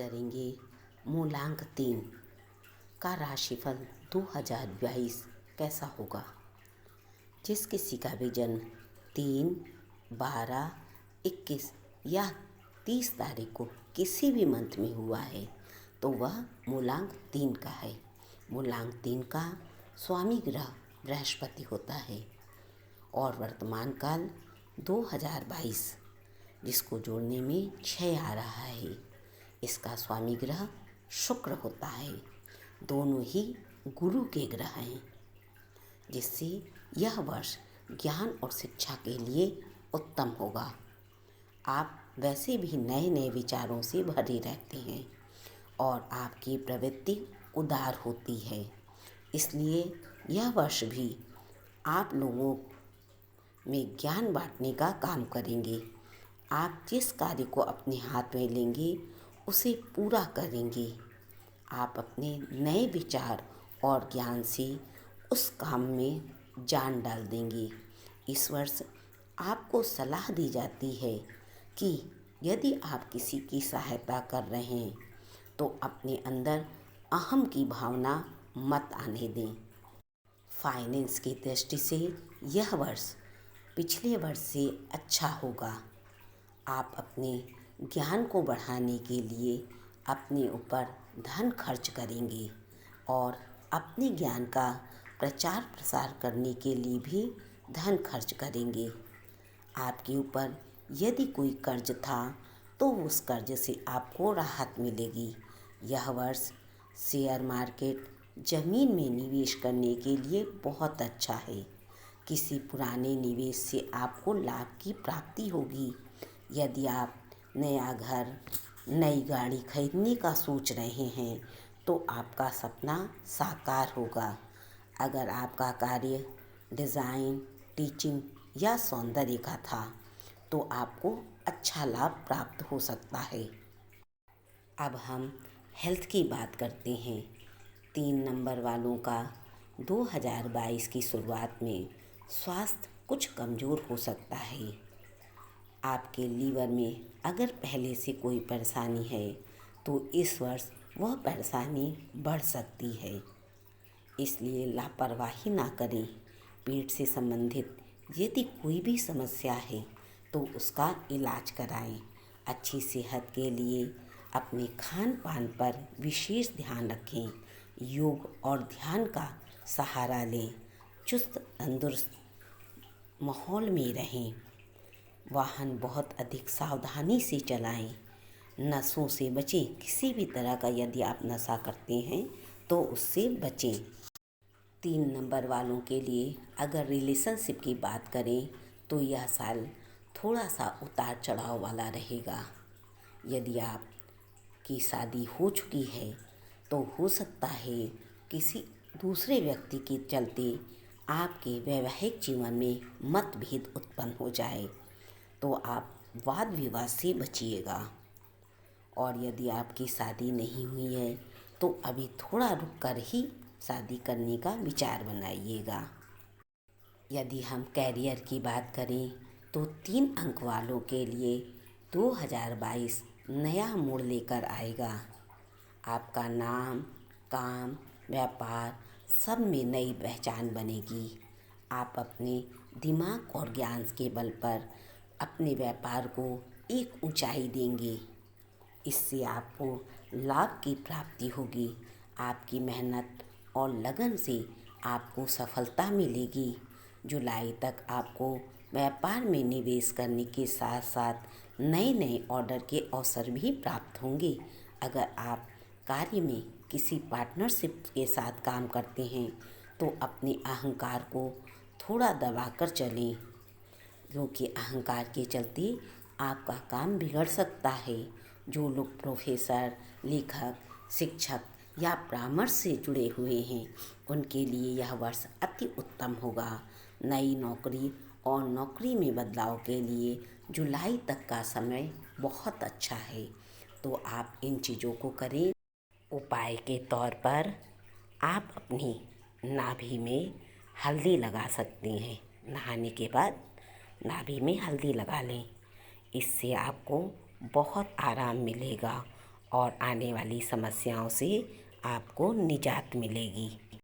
करेंगे मूलांक 3 का राशिफल 2022 कैसा होगा। जिस किसी का भी जन्म 3, 12, 21 या 30 तारीख को किसी भी मंथ में हुआ है तो वह मूलांक 3 का है। मूलांक 3 का स्वामी ग्रह बृहस्पति होता है और वर्तमान काल 2022 जिसको जोड़ने में 6 आ रहा है। इसका स्वामी ग्रह शुक्र होता है। दोनों ही गुरु के ग्रह हैं, जिससे यह वर्ष ज्ञान और शिक्षा के लिए उत्तम होगा। आप वैसे भी नए नए विचारों से भरे रहते हैं और आपकी प्रवृत्ति उदार होती है, इसलिए यह वर्ष भी आप लोगों में ज्ञान बांटने का काम करेंगे। आप जिस कार्य को अपने हाथ में लेंगे उसे पूरा करेंगे। आप अपने नए विचार और ज्ञान से उस काम में जान डाल देंगे। इस वर्ष आपको सलाह दी जाती है कि यदि आप किसी की सहायता कर रहे हैं तो अपने अंदर अहम की भावना मत आने दें। फाइनेंस की दृष्टि से यह वर्ष पिछले वर्ष से अच्छा होगा। आप अपने ज्ञान को बढ़ाने के लिए अपने ऊपर धन खर्च करेंगे और अपने ज्ञान का प्रचार प्रसार करने के लिए भी धन खर्च करेंगे। आपके ऊपर यदि कोई कर्ज था तो उस कर्ज से आपको राहत मिलेगी। यह वर्ष शेयर मार्केट, जमीन में निवेश करने के लिए बहुत अच्छा है। किसी पुराने निवेश से आपको लाभ की प्राप्ति होगी। यदि आप नया घर, नई गाड़ी खरीदने का सोच रहे हैं तो आपका सपना साकार होगा। अगर आपका कार्य डिज़ाइन, टीचिंग या सौंदर्य का था तो आपको अच्छा लाभ प्राप्त हो सकता है। अब हम हेल्थ की बात करते हैं। 3 नंबर वालों का 2022 की शुरुआत में स्वास्थ्य कुछ कमज़ोर हो सकता है। आपके लीवर में अगर पहले से कोई परेशानी है तो इस वर्ष वह परेशानी बढ़ सकती है, इसलिए लापरवाही ना करें। पेट से संबंधित यदि कोई भी समस्या है तो उसका इलाज कराएं। अच्छी सेहत के लिए अपने खान पान पर विशेष ध्यान रखें। योग और ध्यान का सहारा लें। चुस्त तंदुरुस्त माहौल में रहें। वाहन बहुत अधिक सावधानी से चलाएं। नशों से बचें। किसी भी तरह का यदि आप नशा करते हैं तो उससे बचें। 3 नंबर वालों के लिए अगर रिलेशनशिप की बात करें तो यह साल थोड़ा सा उतार चढ़ाव वाला रहेगा। यदि आप की शादी हो चुकी है तो हो सकता है किसी दूसरे व्यक्ति के चलते आपके वैवाहिक जीवन में मतभेद उत्पन्न हो जाए तो आप वाद विवाद से बचिएगा। और यदि आपकी शादी नहीं हुई है तो अभी थोड़ा रुक कर ही शादी करने का विचार बनाइएगा। यदि हम कैरियर की बात करें तो 3 अंक वालों के लिए 2022 नया मोड़ लेकर आएगा। आपका नाम, काम, व्यापार सब में नई पहचान बनेगी। आप अपने दिमाग और ज्ञान के बल पर अपने व्यापार को एक ऊंचाई देंगे। इससे आपको लाभ की प्राप्ति होगी। आपकी मेहनत और लगन से आपको सफलता मिलेगी। जुलाई तक आपको व्यापार में निवेश करने के साथ साथ नए नए ऑर्डर के अवसर भी प्राप्त होंगे। अगर आप कार्य में किसी पार्टनरशिप के साथ काम करते हैं तो अपने अहंकार को थोड़ा दबा कर चलें, क्योंकि अहंकार के चलते आपका काम बिगड़ सकता है। जो लोग प्रोफेसर, लेखक, शिक्षक या परामर्श से जुड़े हुए हैं उनके लिए यह वर्ष अति उत्तम होगा। नई नौकरी और नौकरी में बदलाव के लिए जुलाई तक का समय बहुत अच्छा है, तो आप इन चीज़ों को करें। उपाय के तौर पर आप अपनी नाभि में हल्दी लगा सकते हैं। नहाने के बाद नाभि में हल्दी लगा लें। इससे आपको बहुत आराम मिलेगा और आने वाली समस्याओं से आपको निजात मिलेगी।